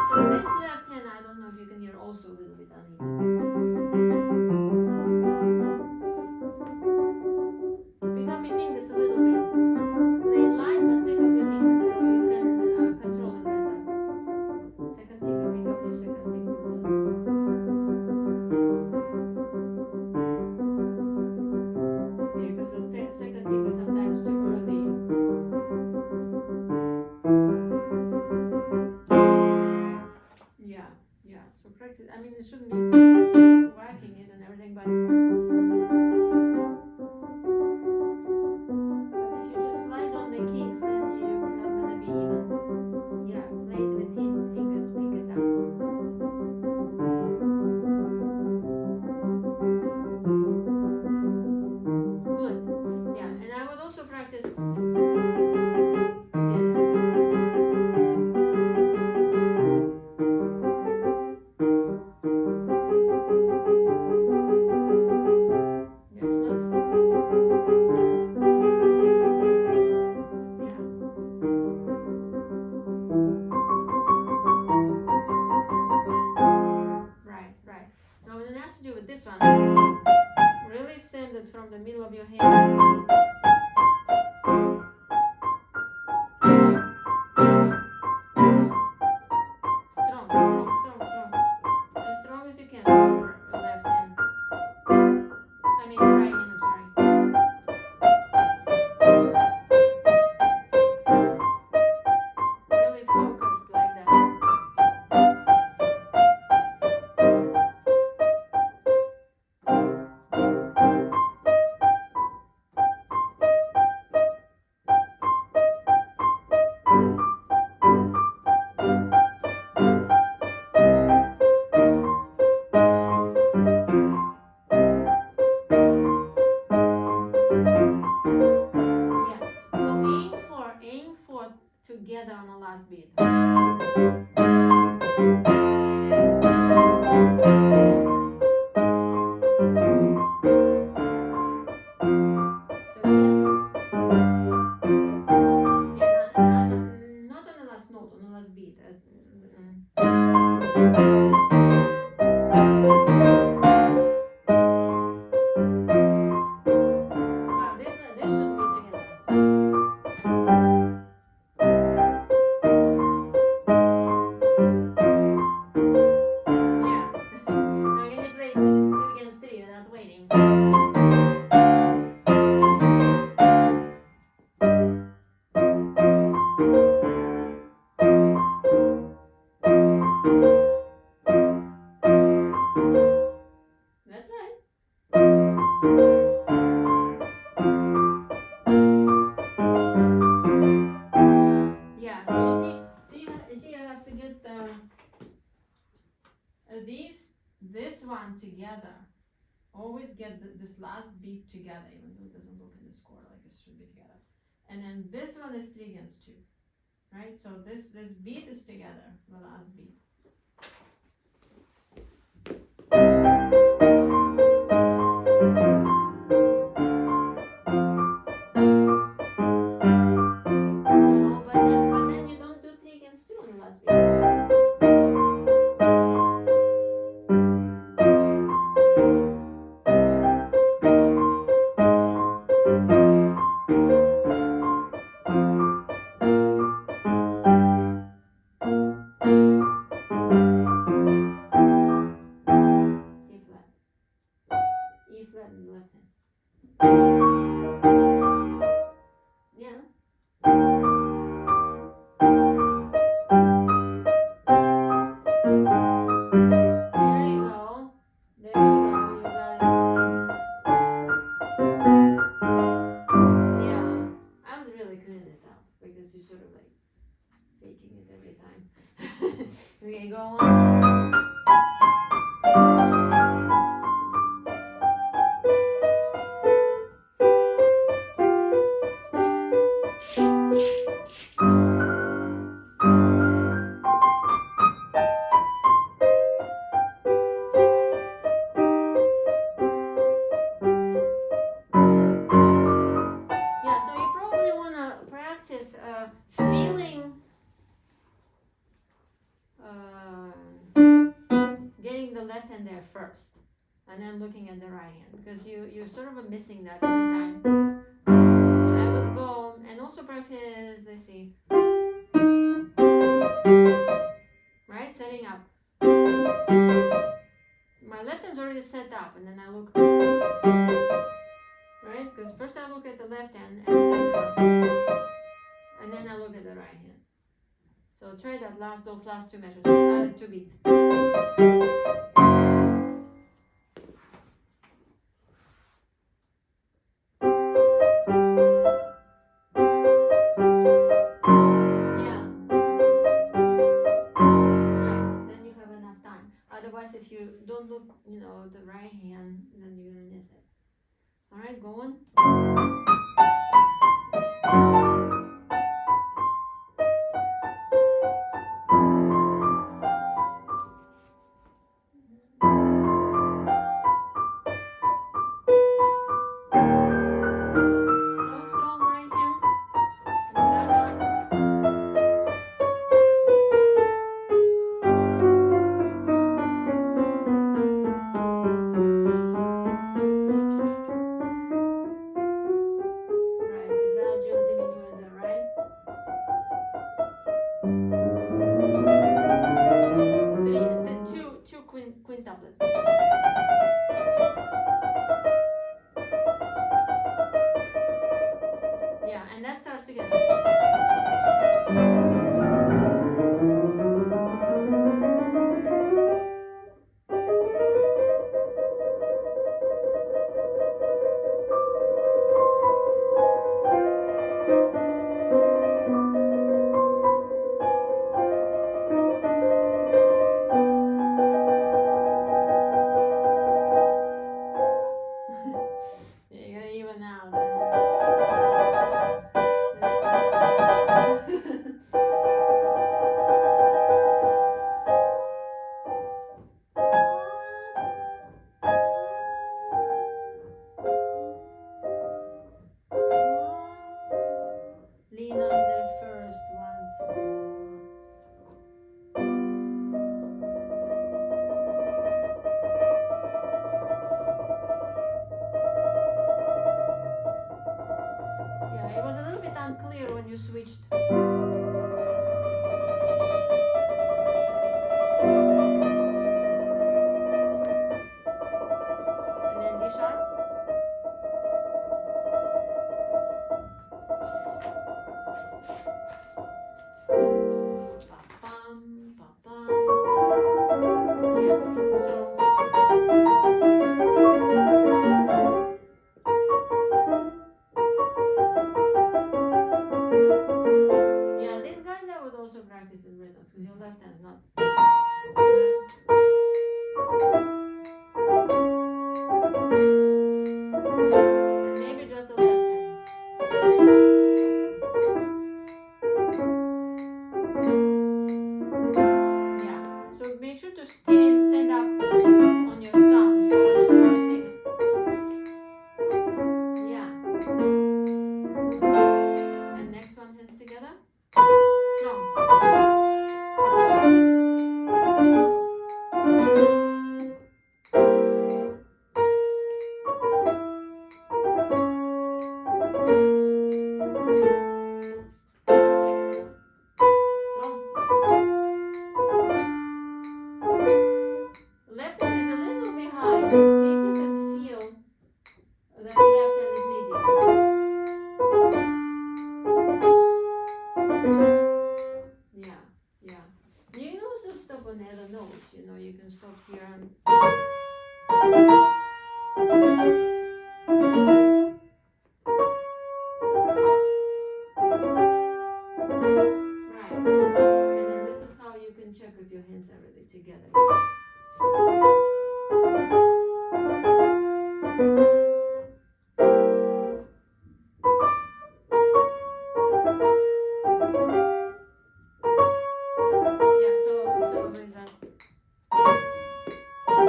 So this left hand, I don't know if you can hear, also a little bit uneven. Pick up your fingers a little bit. Play in line, but pick up your fingers so you can control it better. Second finger, pick up your second finger. Yeah, because the second finger sometimes too early. Yeah, yeah. So practice. I mean, it shouldn't be whacking it and everything, but if you just slide on the keys, then you're not gonna be even. Yeah, play it with fingers, pick it up. Good. Yeah, and I would also practice. Yeah, it's not. Yeah. Right, right. Now what it has to do with this one, really send it from the middle of your hand. Strong, strong, strong, strong. As strong as you can with your left hand. I mean, right hand, I'm sorry. Really focused like that. this one together. Always get this last beat together, even though it doesn't look in the score like it should be together. And then this one is 3 against 2, right? So this beat is together, the last beat. But then you don't do 3 against 2 on the last beat. E flat in the left hand. Yeah. There you go. There you go. You got it. Yeah. I would really clean it up because you're sort of like faking it every time. Okay, go on. Yeah, so you probably want to practice feeling, getting the left hand there first, and then looking at the right hand, because you're sort of missing that every time. I would go and also practice, let's see, right, setting up. My left hand's already set up, and then I look, right, because first I look at the left hand and set it up, and then I look at the right hand. So try that those last 2 measures, 2 beats. Yeah. Right, then you have enough time. Otherwise, if you don't look, the right hand, then you're gonna miss it. All right, go on. Strong right hand. You got that? Right, it's a gradual diminuendo, right? 2 quintuplets. Yeah, and that starts together.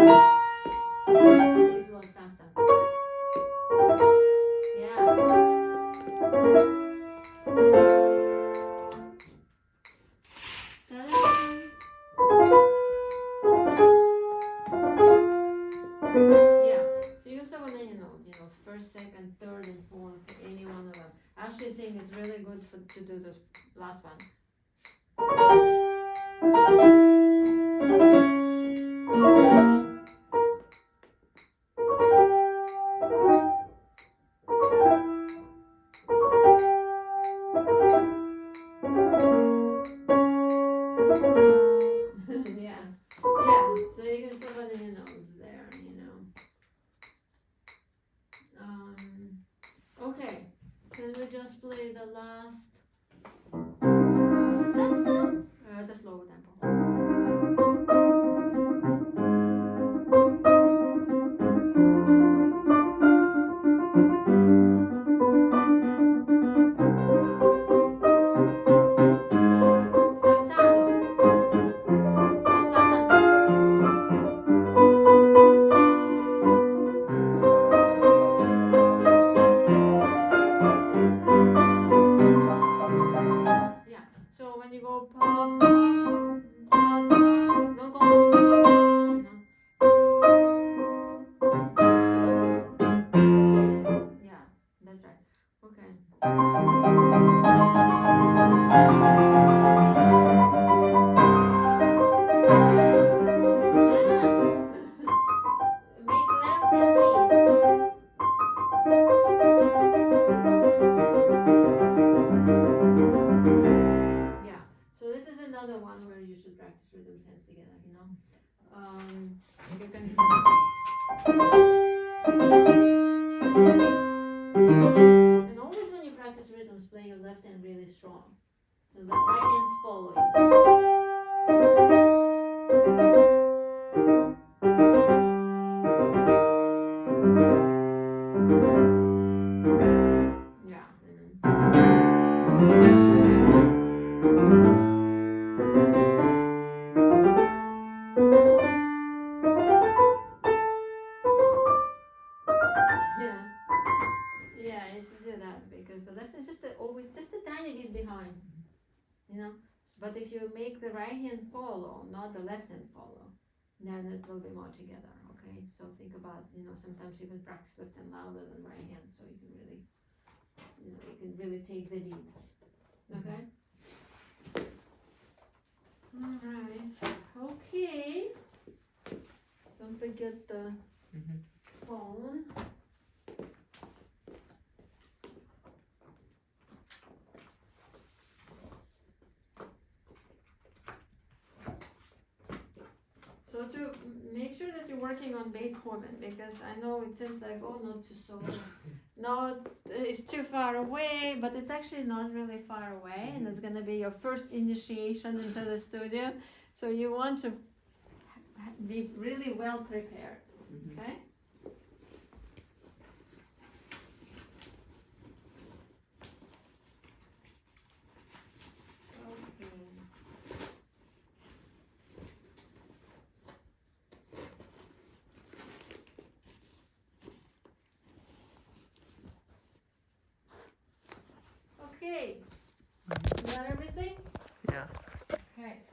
Use a lot faster. Yeah. Yeah, so you use them on any note, first, second, third, and fourth, any one of them. I actually think it's really good to do this last one. Yeah, so you can step on any notes there, Okay, can we just play the last tempo? The slow tempo. So when you go pop, pop, pop, don't go, Yeah, that's right. Okay. Make left and right. Yeah. So this is another one where you should practice rhythm sense together, you can and always when you practice rhythms, play your left hand really strong. So the right hand's following. Yeah. Yeah, you should do that because the left is always just a tiny bit behind, But if you make the right hand follow, not the left hand follow, then it will be more together. Okay, so think about sometimes even practice left hand louder than right hand, so you can really take the lead. Okay. All right. Okay. Don't forget the phone. So to make sure that you're working on Beethoven, because I know it seems like, oh, not too so, it's too far away, but it's actually not really far away, and it's going to be your first initiation into the studio. So you want to be really well prepared, okay?